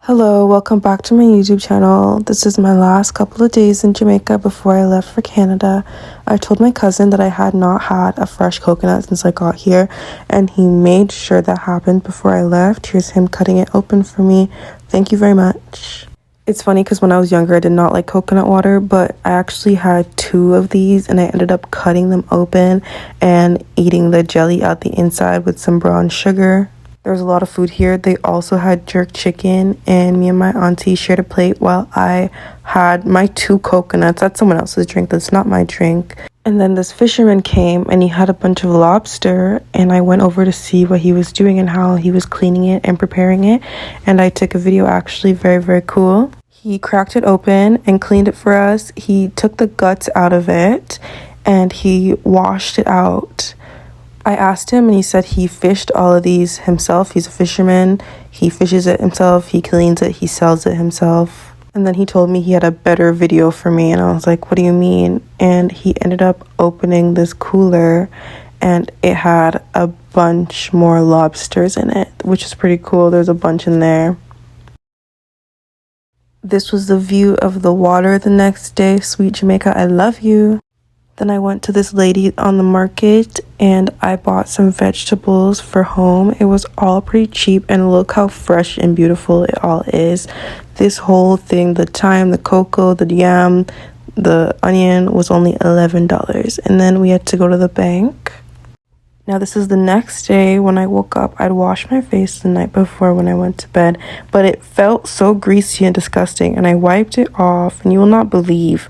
Hello, welcome back to my YouTube channel. This is my last couple of days in Jamaica before I left for Canada. I told my cousin that I had not had a fresh coconut since I got here, and he made sure that happened before I left. Here's him cutting it open for me. Thank you very much. It's funny because when I was younger, I did not like coconut water, but I actually had 2 of these and I ended up cutting them open and eating the jelly out the inside with some brown sugar. There was a lot of food here. They also had jerk chicken, and me and my auntie shared a plate while I had my 2 coconuts. That's someone else's drink. That's not my drink. And then this fisherman came and he had a bunch of lobster, and I went over to see what he was doing and how he was cleaning it and preparing it. And I took a video, actually. Very, very cool. He cracked it open and cleaned it for us. He took the guts out of it and he washed it out. I asked him and he said he fished all of these himself. He's a fisherman. He fishes it himself. He cleans it. He sells it himself. And then he told me he had a better video for me. And I was like, what do you mean? And he ended up opening this cooler and it had a bunch more lobsters in it, which is pretty cool. There's a bunch in there. This was the view of the water the next day. Sweet Jamaica, I love you. Then I went to this lady on the market and I bought some vegetables for home. It was all pretty cheap, and look how fresh and beautiful it all is. This whole thing, the thyme, the cocoa, the yam, the onion was only $11. And then we had to go to the bank. Now this is the next day. When I woke up, I'd washed my face the night before when I went to bed, but it felt so greasy and disgusting, and I wiped it off, and you will not believe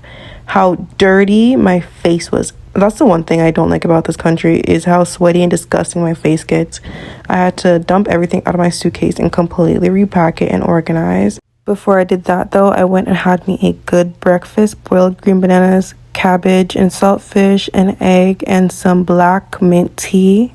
how dirty my face was. That's the one thing I don't like about this country, is how sweaty and disgusting my face gets. I had to dump everything out of my suitcase and completely repack it and organize. Before I did that though, I went and had me a good breakfast: boiled green bananas, cabbage and saltfish, an egg, and some black mint tea.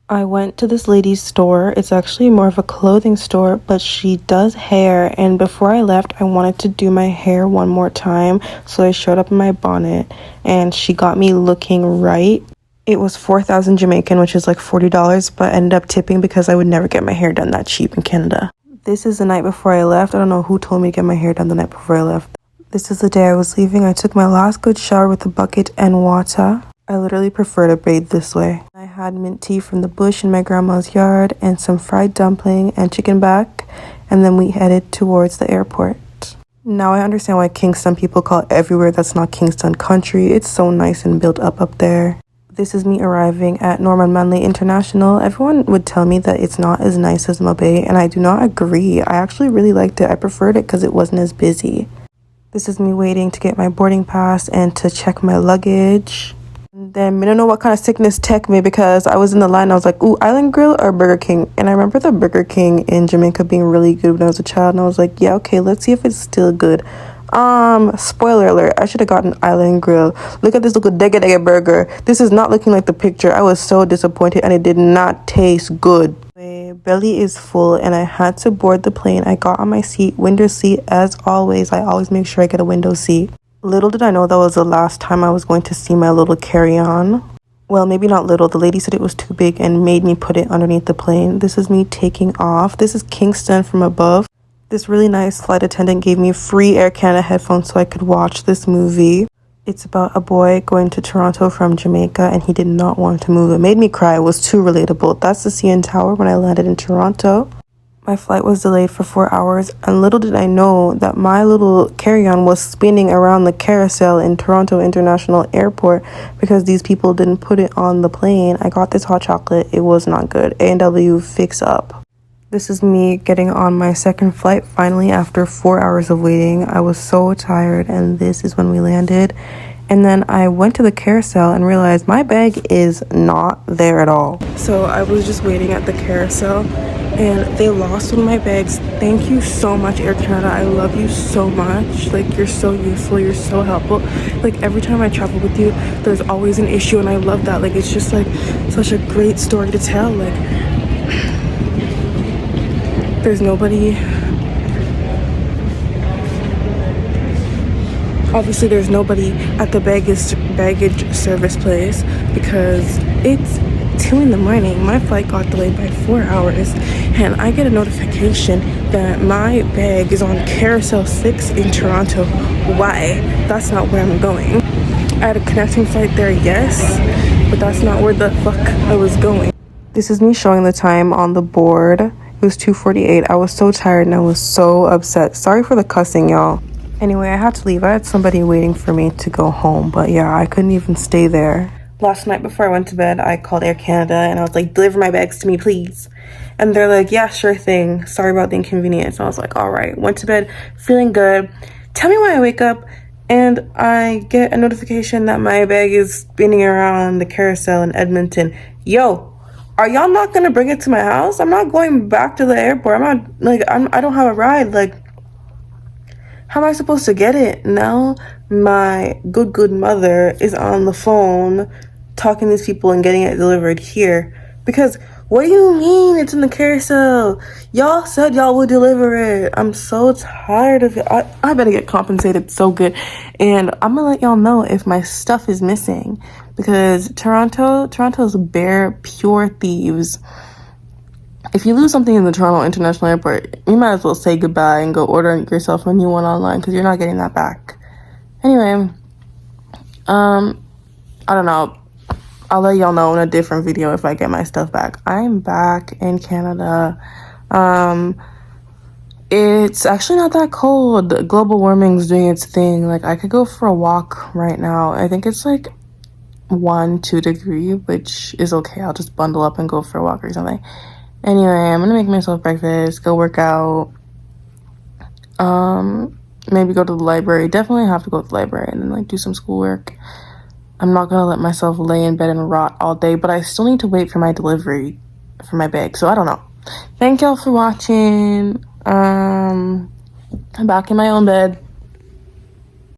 I went to this lady's store. It's actually more of a clothing store, but she does hair, and before I left I wanted to do my hair one more time, so I showed up in my bonnet and she got me looking right. It was 4,000 Jamaican, which is like $40, but I ended up tipping because I would never get my hair done that cheap in Canada. This is the night before I left. I don't know who told me to get my hair done the night before I left. This is the day I was leaving. I took my last good shower with a bucket and water. I literally prefer to bathe this way. I had mint tea from the bush in my grandma's yard and some fried dumpling and chicken back, and then we headed towards the airport. Now I understand why Kingston people call it everywhere that's not Kingston country. It's so nice and built up there. This is me arriving at Norman Manley International. Everyone would tell me that it's not as nice as Mobay, and I do not agree. I actually really liked it. I preferred it because it wasn't as busy. This is me waiting to get my boarding pass and to check my luggage. And then I don't know what kind of sickness took me, because I was in the line. I was like, ooh, Island Grill or Burger King? And I remember the Burger King in Jamaica being really good when I was a child. And I was like, yeah, okay, let's see if it's still good. Spoiler alert, I should have gotten Island Grill. Look at this little dega burger. This is not looking like the picture. I was so disappointed, and it did not taste good. My belly is full and I had to board the plane. I got on my seat, window seat as always. I always make sure I get a window seat. Little did I know that was the last time I was going to see my little carry-on. Well, maybe not little. The lady said it was too big and made me put it underneath the plane. This is me taking off. This is Kingston from above. This really nice flight attendant gave me free Air Canada headphones so I could watch this movie. It's about a boy going to Toronto from Jamaica, and he did not want to move. It made me cry. It was too relatable. That's the CN Tower when I landed in Toronto. My flight was delayed for 4 hours, and little did I know that my little carry-on was spinning around the carousel in Toronto International Airport because these people didn't put it on the plane. I got this hot chocolate. It was not good. A&W, fix up. This is me getting on my second flight finally after 4 hours of waiting. I was so tired, and this is when we landed. And then I went to the carousel and realized my bag is not there at all. So I was just waiting at the carousel and they lost one of my bags. Thank you so much, Air Canada. I love you so much. Like, you're so useful. You're so helpful. Like, every time I travel with you, there's always an issue, and I love that. Like, it's just like such a great story to tell. Like, there's nobody. Obviously, there's nobody at the baggage service place because it's 2 in the morning. My flight got delayed by 4 hours, and I get a notification that my bag is on Carousel 6 in Toronto. Why? That's not where I'm going. I had a connecting flight there, yes, but that's not where the fuck I was going. This is me showing the time on the board. It was 2:48. I was so tired and I was so upset. Sorry for the cussing, y'all. Anyway, I had to leave. I had somebody waiting for me to go home, but yeah, I couldn't even stay there. Last night before I went to bed, I called Air Canada and I was like, deliver my bags to me, please. And they're like, yeah, sure thing. Sorry about the inconvenience. And I was like, all right. Went to bed feeling good. Tell me why I wake up and I get a notification that my bag is spinning around the carousel in Edmonton. Yo, are y'all not gonna bring it to my house? I'm not going back to the airport. I don't have a ride. Like, how am I supposed to get it? Now my good mother is on the phone talking to these people and getting it delivered here. Because what do you mean it's in the carousel? Y'all said y'all would deliver it. I'm so tired of it. I better get compensated so good. And I'm gonna let y'all know if my stuff is missing. Because Toronto's bare pure thieves. If you lose something in the Toronto International Airport, you might as well say goodbye and go order yourself a new one online because you're not getting that back. Anyway, I don't know. I'll let y'all know in a different video if I get my stuff back. I'm back in Canada. It's actually not that cold. Global warming's doing its thing. Like, I could go for a walk right now. I think it's like 1-2 degrees, which is okay. I'll just bundle up and go for a walk or something. Anyway, I'm gonna make myself breakfast, go work out, maybe go to the library. Definitely have to go to the library and then like do some schoolwork. I'm not gonna let myself lay in bed and rot all day, but I still need to wait for my delivery for my bag, so I don't know. Thank y'all for watching. I'm back in my own bed.